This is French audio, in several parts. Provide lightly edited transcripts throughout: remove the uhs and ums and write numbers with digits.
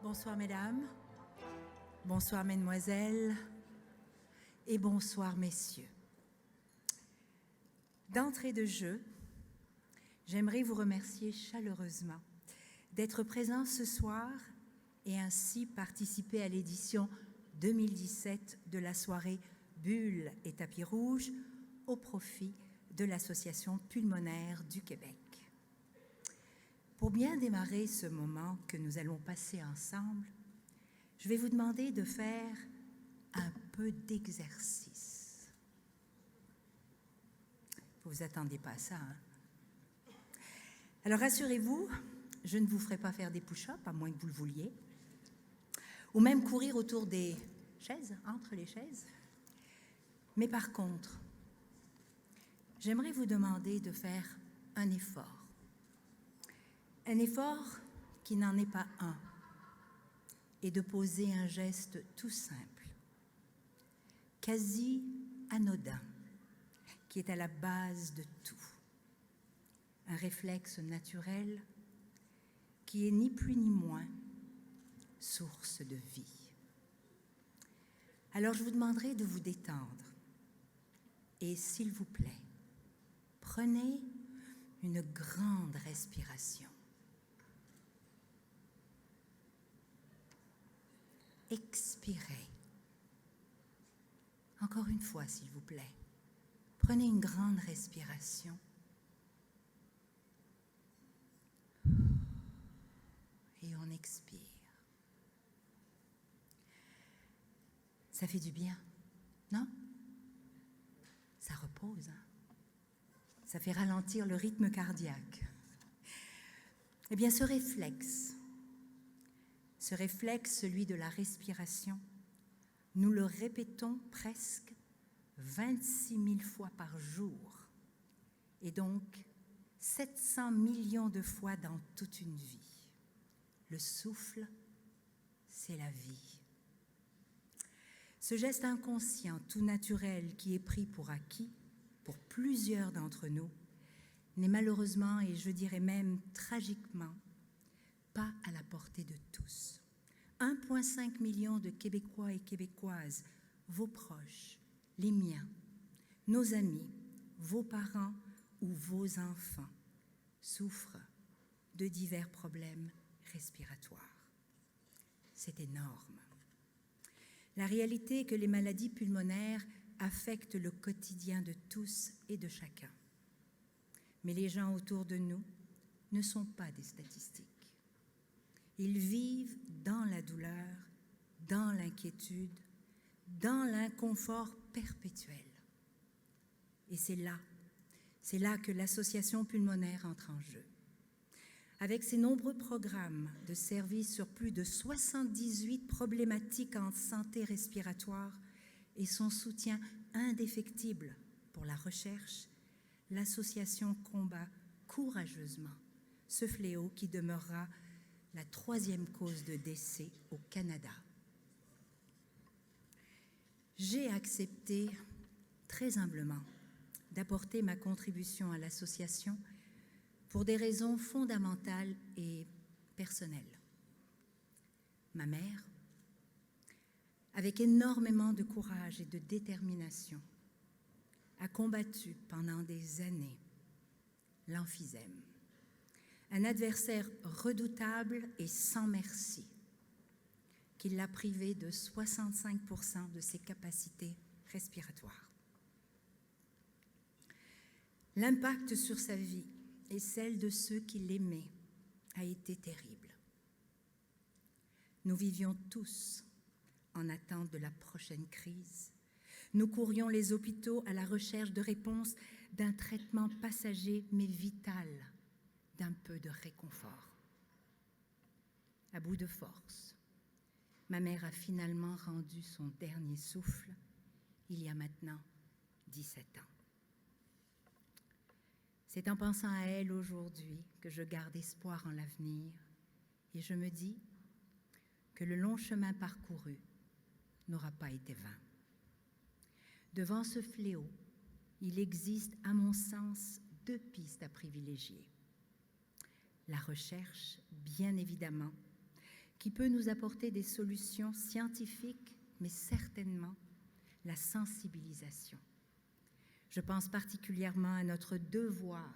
Bonsoir mesdames, bonsoir mesdemoiselles et bonsoir messieurs. D'entrée de jeu, j'aimerais vous remercier chaleureusement d'être présents ce soir et ainsi participer à l'édition 2017 de la soirée Bulles et tapis rouges au profit de l'Association pulmonaire du Québec. Pour bien démarrer ce moment que nous allons passer ensemble, je vais vous demander de faire un peu d'exercice. Vous vous attendez pas à ça, hein? Alors rassurez-vous, je ne vous ferai pas faire des push-ups, à moins que vous le vouliez, ou même courir autour des chaises, entre les chaises. Mais par contre, j'aimerais vous demander de faire un effort. Un effort qui n'en est pas un, et de poser un geste tout simple, quasi anodin, qui est à la base de tout. Un réflexe naturel qui est ni plus ni moins source de vie. Alors je vous demanderai de vous détendre et s'il vous plaît, prenez une grande respiration. Expirez. Encore une fois, s'il vous plaît. Prenez une grande respiration. Et on expire. Ça fait du bien, non? Ça repose, hein? Ça fait ralentir le rythme cardiaque. Eh bien, ce réflexe, celui de la respiration, nous le répétons presque 26 000 fois par jour, et donc 700 millions de fois dans toute une vie. Le souffle, c'est la vie. Ce geste inconscient, tout naturel, qui est pris pour acquis, pour plusieurs d'entre nous, n'est malheureusement, et je dirais même tragiquement, pas à la portée de tous. 1,5 million de Québécois et Québécoises, vos proches, les miens, nos amis, vos parents ou vos enfants, souffrent de divers problèmes respiratoires. C'est énorme. La réalité est que les maladies pulmonaires affectent le quotidien de tous et de chacun. Mais les gens autour de nous ne sont pas des statistiques. Ils vivent dans la douleur, dans l'inquiétude, dans l'inconfort perpétuel. Et c'est là que l'Association pulmonaire entre en jeu. Avec ses nombreux programmes de services sur plus de 78 problématiques en santé respiratoire et son soutien indéfectible pour la recherche, l'association combat courageusement ce fléau qui demeurera la 3e cause de décès au Canada. J'ai accepté très humblement d'apporter ma contribution à l'association pour des raisons fondamentales et personnelles. Ma mère, avec énormément de courage et de détermination, a combattu pendant des années l'emphysème, un adversaire redoutable et sans merci, qui l'a privé de 65% de ses capacités respiratoires. L'impact sur sa vie et celle de ceux qui l'aimaient a été terrible. Nous vivions tous en attente de la prochaine crise. Nous courions les hôpitaux à la recherche de réponses d'un traitement passager mais vital, d'un peu de réconfort. À bout de force, ma mère a finalement rendu son dernier souffle il y a maintenant 17 ans. C'est en pensant à elle aujourd'hui que je garde espoir en l'avenir et je me dis que le long chemin parcouru n'aura pas été vain. Devant ce fléau, il existe, à mon sens, 2 pistes à privilégier. La recherche, bien évidemment, qui peut nous apporter des solutions scientifiques, mais certainement la sensibilisation. Je pense particulièrement à notre devoir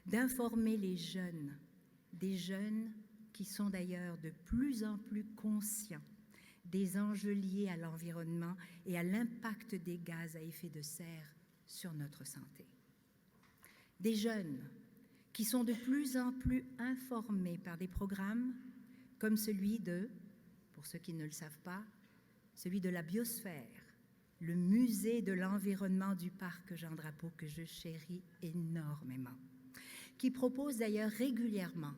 d'informer les jeunes, des jeunes qui sont d'ailleurs de plus en plus conscients des enjeux liés à l'environnement et à l'impact des gaz à effet de serre sur notre santé. Des jeunes qui sont de plus en plus informés par des programmes comme celui de, pour ceux qui ne le savent pas, celui de la biosphère, le musée de l'environnement du parc Jean Drapeau que je chéris énormément, qui propose d'ailleurs régulièrement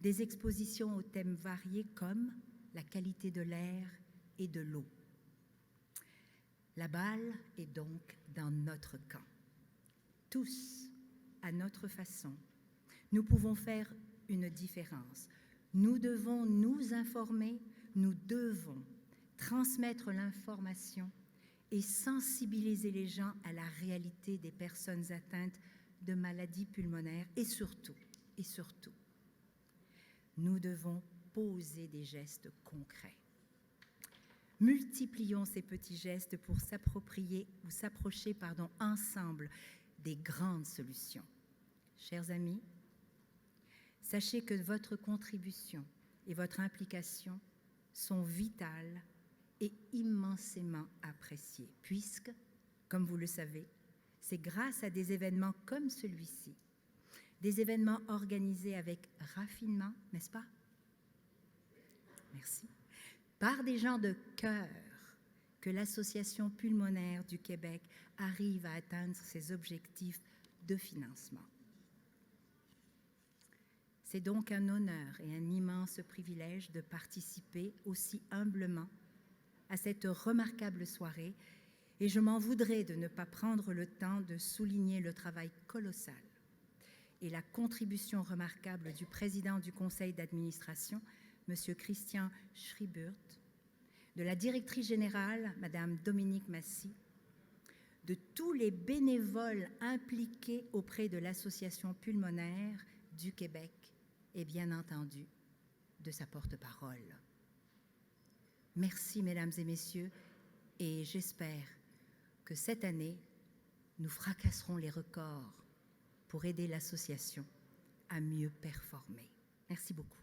des expositions aux thèmes variés comme la qualité de l'air et de l'eau. La balle est donc dans notre camp. Tous, à notre façon, nous pouvons faire une différence. Nous devons nous informer, nous devons transmettre l'information et sensibiliser les gens à la réalité des personnes atteintes de maladies pulmonaires et surtout, nous devons poser des gestes concrets. Multiplions ces petits gestes pour s'approprier ou s'approcher, ensemble des grandes solutions. Chers amis, sachez que votre contribution et votre implication sont vitales et immensément appréciées, puisque, comme vous le savez, c'est grâce à des événements comme celui-ci, des événements organisés avec raffinement, n'est-ce pas? Merci. Par des gens de cœur, que l'Association pulmonaire du Québec arrive à atteindre ses objectifs de financement. C'est donc un honneur et un immense privilège de participer aussi humblement à cette remarquable soirée, et je m'en voudrais de ne pas prendre le temps de souligner le travail colossal et la contribution remarquable du président du conseil d'administration, M. Christian Schrieburt, de la directrice générale, Mme Dominique Massy, de tous les bénévoles impliqués auprès de l'Association pulmonaire du Québec et bien entendu de sa porte-parole. Merci, mesdames et messieurs, et j'espère que cette année, nous fracasserons les records pour aider l'association à mieux performer. Merci beaucoup.